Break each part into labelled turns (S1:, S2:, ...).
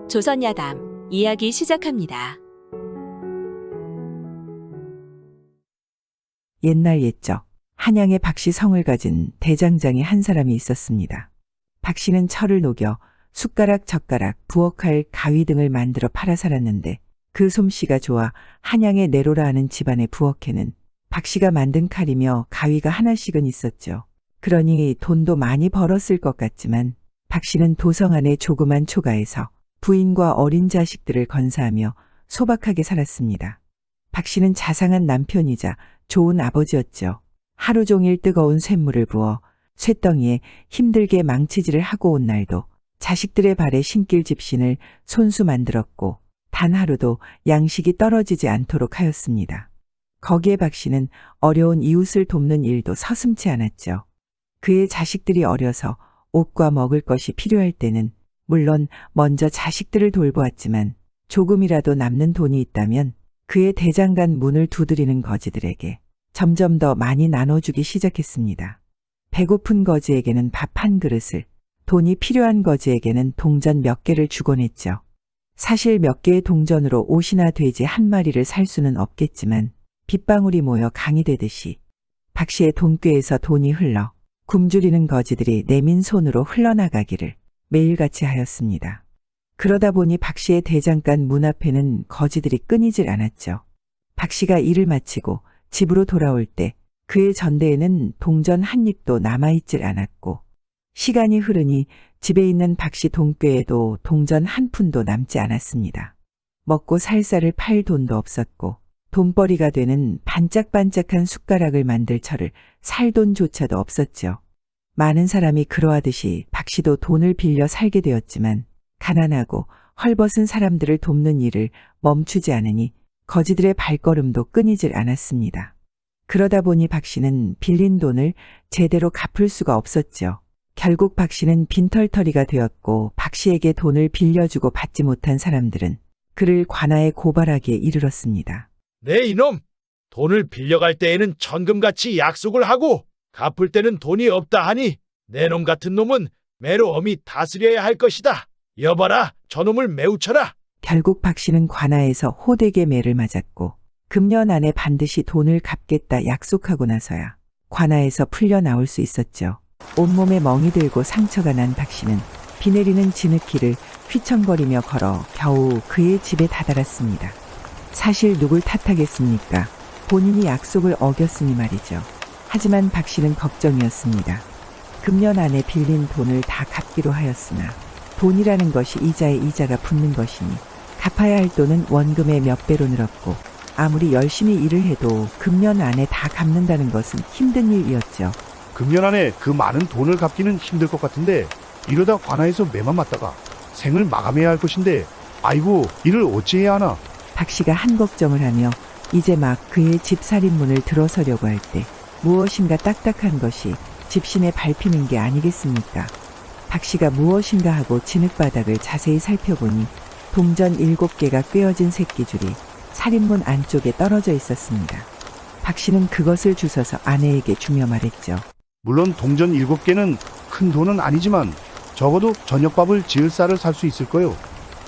S1: 조선야담 이야기 시작합니다.
S2: 옛날 옛적 한양에 박씨 성을 가진 대장장이 한 사람이 있었습니다. 박씨는 철을 녹여 숟가락, 젓가락, 부엌칼, 가위 등을 만들어 팔아 살았는데 그 솜씨가 좋아 한양의 내로라 하는 집안의 부엌에는 박씨가 만든 칼이며 가위가 하나씩은 있었죠. 그러니 돈도 많이 벌었을 것 같지만 박씨는 도성 안의 조그만 초가에서 부인과 어린 자식들을 건사하며 소박하게 살았습니다. 박씨는 자상한 남편이자 좋은 아버지였죠. 하루 종일 뜨거운 쇳물을 부어 쇳덩이에 힘들게 망치질을 하고 온 날도 자식들의 발에 신길 집신을 손수 만들었고 단 하루도 양식이 떨어지지 않도록 하였습니다. 거기에 박씨는 어려운 이웃을 돕는 일도 서슴지 않았죠. 그의 자식들이 어려서 옷과 먹을 것이 필요할 때는 물론 먼저 자식들을 돌보았지만 조금이라도 남는 돈이 있다면 그의 대장간 문을 두드리는 거지들에게 점점 더 많이 나눠주기 시작했습니다. 배고픈 거지에게는 밥 한 그릇을, 돈이 필요한 거지에게는 동전 몇 개를 주곤 했죠. 사실 몇 개의 동전으로 옷이나 돼지 한 마리를 살 수는 없겠지만 빗방울이 모여 강이 되듯이 박씨의 돈꾀에서 돈이 흘러 굶주리는 거지들이 내민 손으로 흘러나가기를 매일같이 하였습니다. 그러다 보니 박씨의 대장간 문 앞에는 거지들이 끊이질 않았죠. 박씨가 일을 마치고 집으로 돌아올 때 그의 전대에는 동전 한 입도 남아있질 않았고 시간이 흐르니 집에 있는 박씨 돈꾀에도 동전 한 푼도 남지 않았습니다. 먹고 살 쌀을 팔 돈도 없었고 돈벌이가 되는 반짝반짝한 숟가락을 만들 철을 살 돈조차도 없었죠. 많은 사람이 그러하듯이 박씨도 돈을 빌려 살게 되었지만 가난하고 헐벗은 사람들을 돕는 일을 멈추지 않으니 거지들의 발걸음도 끊이질 않았습니다. 그러다 보니 박씨는 빌린 돈을 제대로 갚을 수가 없었죠. 결국 박씨는 빈털터리가 되었고 박씨에게 돈을 빌려주고 받지 못한 사람들은 그를 관아에 고발하기에 이르렀습니다.
S3: 네 이놈! 돈을 빌려갈 때에는 천금같이 약속을 하고 갚을 때는 돈이 없다 하니 내 놈 같은 놈은 매로 엄히 다스려야 할 것이다. 여봐라, 저놈을 매우 쳐라.
S2: 결국 박씨는 관아에서 호되게 매를 맞았고 금년 안에 반드시 돈을 갚겠다 약속하고 나서야 관아에서 풀려 나올 수 있었죠. 온몸에 멍이 들고 상처가 난 박씨는 비 내리는 지느끼를 휘청거리며 걸어 겨우 그의 집에 다다랐습니다. 사실 누굴 탓하겠습니까? 본인이 약속을 어겼으니 말이죠. 하지만 박씨는 걱정이었습니다. 금년 안에 빌린 돈을 다 갚기로 하였으나 돈이라는 것이 이자에 이자가 붙는 것이니 갚아야 할 돈은 원금의 몇 배로 늘었고 아무리 열심히 일을 해도 금년 안에 다 갚는다는 것은 힘든 일이었죠.
S4: 금년 안에 그 많은 돈을 갚기는 힘들 것 같은데 이러다 관아에서 매만 맞다가 생을 마감해야 할 것인데 아이고 이를 어찌해야 하나.
S2: 박씨가 한 걱정을 하며 이제 막 그의 집 살인문을 들어서려고 할 때 무엇인가 딱딱한 것이 집신에 밟히는 게 아니겠습니까? 박씨가 무엇인가 하고 진흙바닥을 자세히 살펴보니 동전 7개가 꿰어진 새끼줄이 살인문 안쪽에 떨어져 있었습니다. 박씨는 그것을 주워서 아내에게 주며 말했죠.
S4: 물론 동전 7개는 큰 돈은 아니지만 적어도 저녁밥을 지을 쌀을 살 수 있을 거요.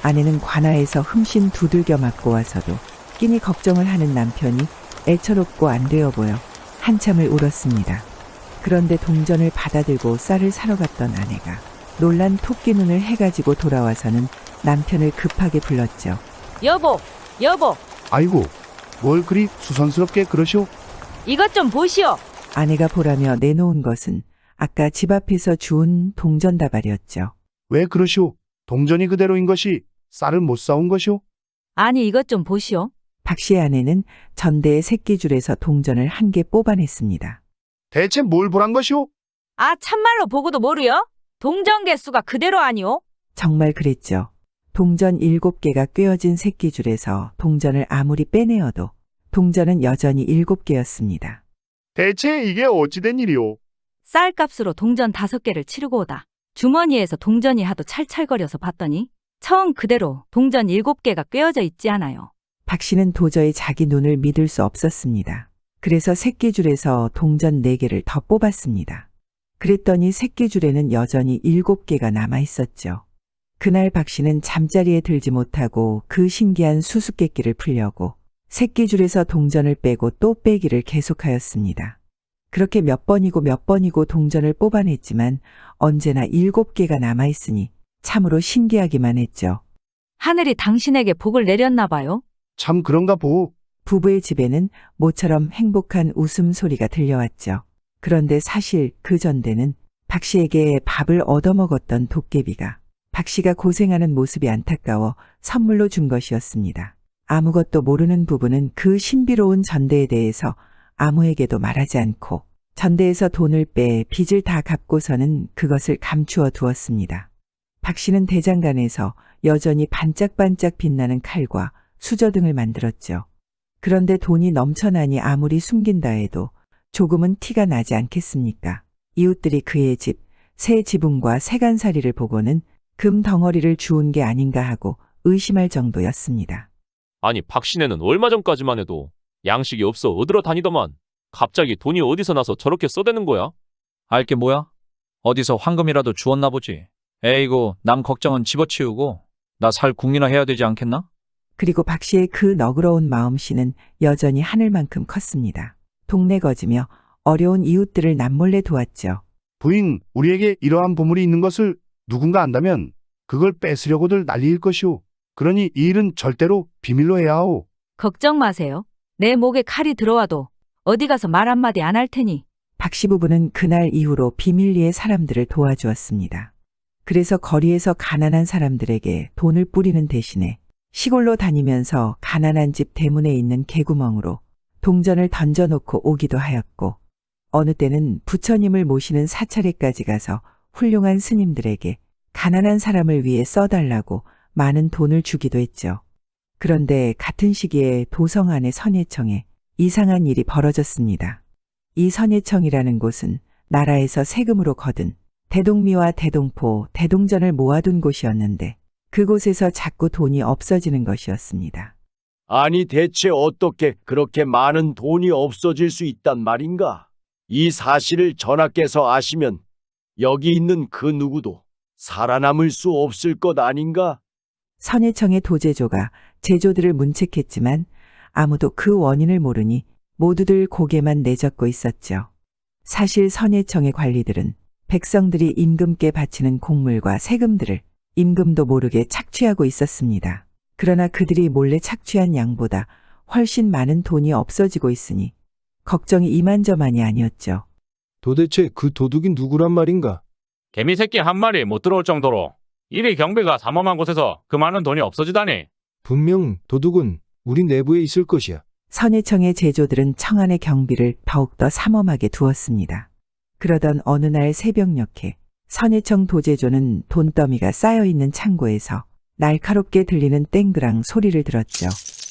S2: 아내는 관아에서 흠씬 두들겨 맞고 와서도 끼니 걱정을 하는 남편이 애처롭고 안 되어 보여 한참을 울었습니다. 그런데 동전을 받아들고 쌀을 사러 갔던 아내가 놀란 토끼 눈을 해가지고 돌아와서는 남편을 급하게 불렀죠.
S5: 여보, 여보,
S4: 아이고 뭘 그리 수선스럽게 그러시오.
S5: 이것 좀 보시오.
S2: 아내가 보라며 내놓은 것은 아까 집 앞에서 주운 동전 다발이었죠.
S4: 왜 그러시오? 동전이 그대로인 것이 쌀을 못 사온 것이오?
S5: 아니 이것 좀 보시오.
S2: 박씨의 아내는 전대의 새끼줄에서 동전을 한 개 뽑아냈습니다.
S4: 대체 뭘 보란 것이오?
S5: 아 참말로 보고도 모르요? 동전 개수가 그대로 아니오?
S2: 정말 그랬죠. 동전 7개가 꿰어진 새끼줄에서 동전을 아무리 빼내어도 동전은 여전히 7개였습니다.
S4: 대체 이게 어찌된 일이오?
S5: 쌀값으로 동전 5개를 치르고 오다 주머니에서 동전이 하도 찰찰거려서 봤더니 청 그대로 동전 7개가 꿰어져 있지 않아요.
S2: 박씨는 도저히 자기 눈을 믿을 수 없었습니다. 그래서 새끼줄에서 동전 4개를 더 뽑았습니다. 그랬더니 새끼줄에는 여전히 7개가 남아 있었죠. 그날 박 씨는 잠자리에 들지 못하고 그 신기한 수수께끼를 풀려고 새끼줄에서 동전을 빼고 또 빼기를 계속하였습니다. 그렇게 몇 번이고 동전을 뽑아냈지만 언제나 7개가 남아있으니 참으로 신기하기만 했죠.
S5: 하늘이 당신에게 복을 내렸나 봐요.
S4: 참 그런가 보.
S2: 부부의 집에는 모처럼 행복한 웃음소리가 들려왔죠. 그런데 사실 그 전대는 박 씨에게 밥을 얻어먹었던 도깨비가 박 씨가 고생하는 모습이 안타까워 선물로 준 것이었습니다. 아무것도 모르는 부부는 그 신비로운 전대에 대해서 아무에게도 말하지 않고 전대에서 돈을 빼 빚을 다 갚고서는 그것을 감추어 두었습니다. 박 씨는 대장간에서 여전히 반짝반짝 빛나는 칼과 수저 등을 만들었죠. 그런데 돈이 넘쳐나니 아무리 숨긴다 해도 조금은 티가 나지 않겠습니까? 이웃들이 그의 집, 새 지붕과 세간살이를 보고는 금 덩어리를 주운 게 아닌가 하고 의심할 정도였습니다.
S1: 아니, 박신혜는 얼마 전까지만 해도 양식이 없어 어들어 다니더만 갑자기 돈이 어디서 나서 저렇게 써대는 거야?
S6: 알게 뭐야? 어디서 황금이라도 주웠나 보지. 에이구, 남 걱정은 집어치우고 나 살 궁리나 해야 되지 않겠나?
S2: 그리고 박 씨의 그 너그러운 마음씨는 여전히 하늘만큼 컸습니다. 동네 거지며 어려운 이웃들을 남몰래 도왔죠.
S4: 부인, 우리에게 이러한 보물이 있는 것을 누군가 안다면 그걸 뺏으려고들 난리일 것이오. 그러니 이 일은 절대로 비밀로 해야 하오.
S5: 걱정 마세요. 내 목에 칼이 들어와도 어디 가서 말 한마디 안 할 테니.
S2: 박 씨 부부는 그날 이후로 비밀리에 사람들을 도와주었습니다. 그래서 거리에서 가난한 사람들에게 돈을 뿌리는 대신에 시골로 다니면서 가난한 집 대문에 있는 개구멍으로 동전을 던져놓고 오기도 하였고, 어느 때는 부처님을 모시는 사찰에까지 가서 훌륭한 스님들에게 가난한 사람을 위해 써달라고 많은 돈을 주기도 했죠. 그런데 같은 시기에 도성 안의 선예청에 이상한 일이 벌어졌습니다. 이 선예청이라는 곳은 나라에서 세금으로 거둔 대동미와 대동포, 대동전을 모아둔 곳이었는데 그곳에서 자꾸 돈이 없어지는 것이었습니다.
S7: 아니 대체 어떻게 그렇게 많은 돈이 없어질 수 있단 말인가? 이 사실을 전하께서 아시면 여기 있는 그 누구도 살아남을 수 없을 것 아닌가?
S2: 선예청의 도제조가 제조들을 문책했지만 아무도 그 원인을 모르니 모두들 고개만 내젓고 있었죠. 사실 선예청의 관리들은 백성들이 임금께 바치는 곡물과 세금들을 임금도 모르게 착취하고 있었습니다. 그러나 그들이 몰래 착취한 양보다 훨씬 많은 돈이 없어지고 있으니 걱정이 이만저만이 아니었죠.
S8: 도대체 그 도둑이 누구란 말인가?
S1: 개미 새끼 한 마리 못 들어올 정도로 이리 경비가 삼엄한 곳에서 그 많은 돈이 없어지다니.
S8: 분명 도둑은 우리 내부에 있을 것이야.
S2: 선예청의 제조들은 청안의 경비를 더욱더 삼엄하게 두었습니다. 그러던 어느 날 새벽녘에 선예청 도제조는 돈더미가 쌓여있는 창고에서 날카롭게 들리는 땡그랑 소리를 들었죠.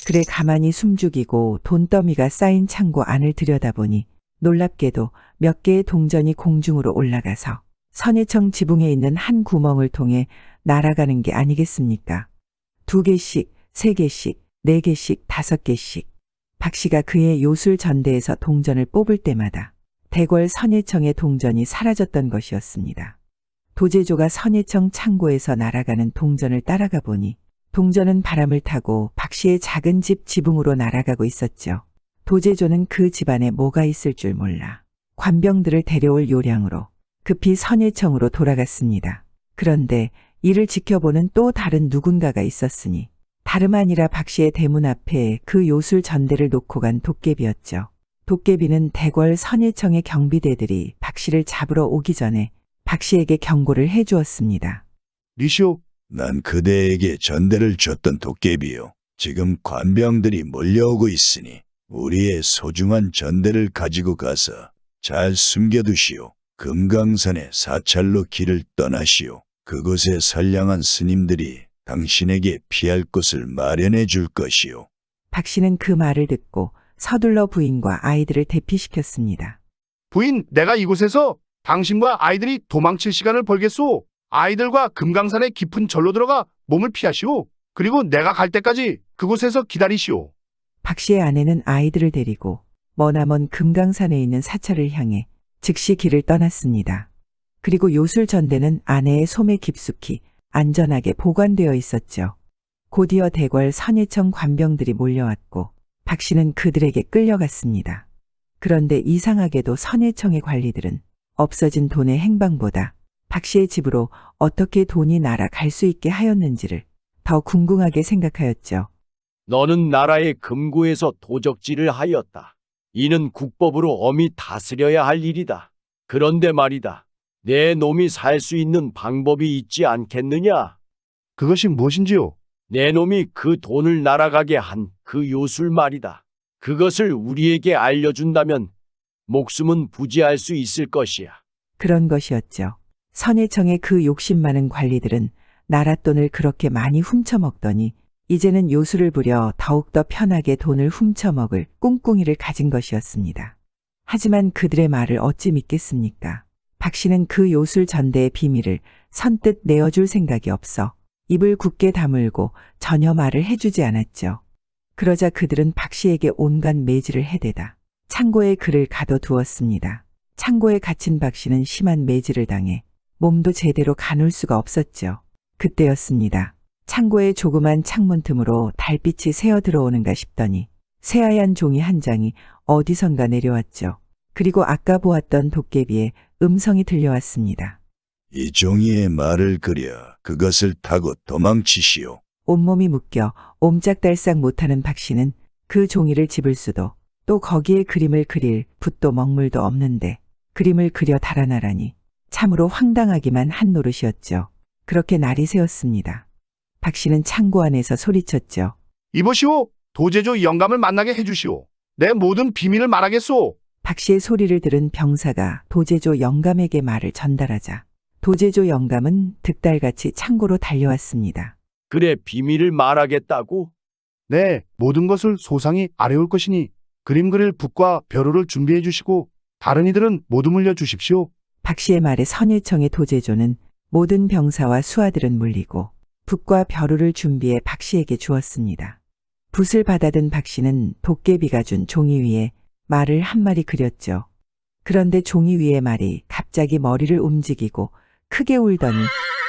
S2: 그래 가만히 숨죽이고 돈더미가 쌓인 창고 안을 들여다보니 놀랍게도 몇 개의 동전이 공중으로 올라가서 선예청 지붕에 있는 한 구멍을 통해 날아가는 게 아니겠습니까? 2개씩, 3개씩, 4개씩, 5개씩. 박 씨가 그의 요술 전대에서 동전을 뽑을 때마다 대궐 선예청의 동전이 사라졌던 것이었습니다. 도제조가 선예청 창고에서 날아가는 동전을 따라가 보니 동전은 바람을 타고 박 씨의 작은 집 지붕으로 날아가고 있었죠. 도제조는 그 집안에 뭐가 있을 줄 몰라 관병들을 데려올 요량으로 급히 선예청으로 돌아갔습니다. 그런데 이를 지켜보는 또 다른 누군가가 있었으니 다름 아니라 박 씨의 대문 앞에 그 요술 전대를 놓고 간 도깨비였죠. 도깨비는 대궐 선예청의 경비대들이 박 씨를 잡으러 오기 전에 박 씨에게 경고를 해주었습니다.
S4: 리시오,
S9: 난 그대에게 전대를 줬던 도깨비요. 지금 관병들이 몰려오고 있으니 우리의 소중한 전대를 가지고 가서 잘 숨겨두시오. 금강산의 사찰로 길을 떠나시오. 그곳에 선량한 스님들이 당신에게 피할 곳을 마련해 줄 것이오.
S2: 박 씨는 그 말을 듣고 서둘러 부인과 아이들을 대피시켰습니다.
S4: 부인, 내가 이곳에서 당신과 아이들이 도망칠 시간을 벌겠소. 아이들과 금강산의 깊은 절로 들어가 몸을 피하시오. 그리고 내가 갈 때까지 그곳에서 기다리시오.
S2: 박 씨의 아내는 아이들을 데리고 머나먼 금강산에 있는 사찰을 향해 즉시 길을 떠났습니다. 그리고 요술 전대는 아내의 소매 깊숙이 안전하게 보관되어 있었죠. 곧이어 대궐 선예청 관병들이 몰려왔고 박 씨는 그들에게 끌려갔습니다. 그런데 이상하게도 선예청의 관리들은 없어진 돈의 행방보다 박 씨의 집으로 어떻게 돈이 날아갈 수 있게 하였는지를 더 궁금하게 생각하였죠.
S7: 너는 나라의 금고에서 도적질을 하였다. 이는 국법으로 엄히 다스려야 할 일이다. 그런데 말이다. 내 놈이 살 수 있는 방법이 있지 않겠느냐?
S4: 그것이 무엇인지요?
S7: 내 놈이 그 돈을 날아가게 한 그 요술 말이다. 그것을 우리에게 알려준다면 목숨은 부지할 수 있을 것이야.
S2: 그런 것이었죠. 선예청의 그 욕심 많은 관리들은 나라 돈을 그렇게 많이 훔쳐먹더니 이제는 요술을 부려 더욱더 편하게 돈을 훔쳐먹을 꿍꿍이를 가진 것이었습니다. 하지만 그들의 말을 어찌 믿겠습니까? 박 씨는 그 요술 전대의 비밀을 선뜻 내어줄 생각이 없어 입을 굳게 다물고 전혀 말을 해주지 않았죠. 그러자 그들은 박 씨에게 온갖 매질을 해대다 창고에 그를 가둬두었습니다. 창고에 갇힌 박 씨는 심한 매질을 당해 몸도 제대로 가눌 수가 없었죠. 그때였습니다. 창고의 조그만 창문 틈으로 달빛이 새어 들어오는가 싶더니 새하얀 종이 한 장이 어디선가 내려왔죠. 그리고 아까 보았던 도깨비의 음성이 들려왔습니다.
S9: 이 종이에 말을 그려 그것을 타고 도망치시오.
S2: 온몸이 묶여 옴짝달싹 못하는 박 씨는 그 종이를 집을 수도 또 거기에 그림을 그릴 붓도 먹물도 없는데 그림을 그려 달아나라니 참으로 황당하기만 한 노릇이었죠. 그렇게 날이 새었습니다. 박 씨는 창고 안에서 소리쳤죠.
S4: 이보시오. 도제조 영감을 만나게 해주시오. 내 모든 비밀을 말하겠소.
S2: 박 씨의 소리를 들은 병사가 도제조 영감에게 말을 전달하자 도제조 영감은 득달같이 창고로 달려왔습니다.
S7: 그래, 비밀을 말하겠다고?
S4: 네, 모든 것을 소상히 아뢰올 것이니 그림 그릴 붓과 벼루를 준비해 주시고 다른 이들은 모두 물려 주십시오.
S2: 박 씨의 말에 선예청의 도제조는 모든 병사와 수하들은 물리고 붓과 벼루를 준비해 박 씨에게 주었습니다. 붓을 받아든 박 씨는 도깨비가 준 종이 위에 말을 한 마리 그렸죠. 그런데 종이 위의 말이 갑자기 머리를 움직이고 크게 울더니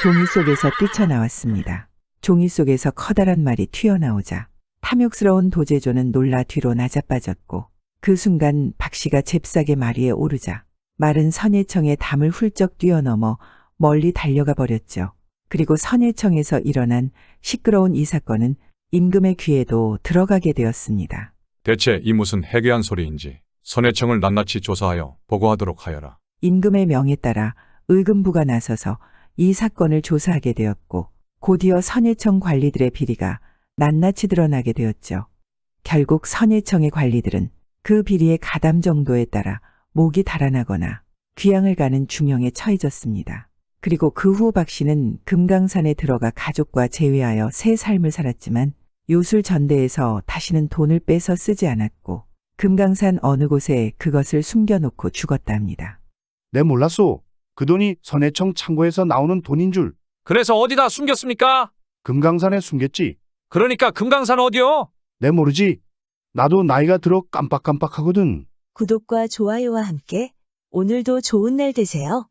S2: 종이 속에서 뛰쳐나왔습니다. 종이 속에서 커다란 말이 튀어나오자 탐욕스러운 도제조는 놀라 뒤로 나자빠졌고 그 순간 박 씨가 잽싸게 말 위에 오르자 말은 선예청의 담을 훌쩍 뛰어넘어 멀리 달려가 버렸죠. 그리고 선예청에서 일어난 시끄러운 이 사건은 임금의 귀에도 들어가게 되었습니다.
S10: 대체 이 무슨 해괴한 소리인지 선예청을 낱낱이 조사하여 보고하도록 하여라.
S2: 임금의 명에 따라 의금부가 나서서 이 사건을 조사하게 되었고 곧이어 선예청 관리들의 비리가 낱낱이 드러나게 되었죠. 결국 선예청의 관리들은 그 비리의 가담 정도에 따라 목이 달아나거나 귀양을 가는 중형에 처해졌습니다. 그리고 그 후 박 씨는 금강산에 들어가 가족과 재회하여 새 삶을 살았지만 요술 전대에서 다시는 돈을 빼서 쓰지 않았고 금강산 어느 곳에 그것을 숨겨놓고 죽었다 합니다.
S4: 내 몰랐소. 그 돈이 선예청 창고에서 나오는 돈인 줄.
S6: 그래서 어디다 숨겼습니까?
S4: 금강산에 숨겼지.
S6: 그러니까 금강산 어디요?
S4: 내 모르지. 나도 나이가 들어 깜빡깜빡하거든.
S11: 구독과 좋아요와 함께 오늘도 좋은 날 되세요.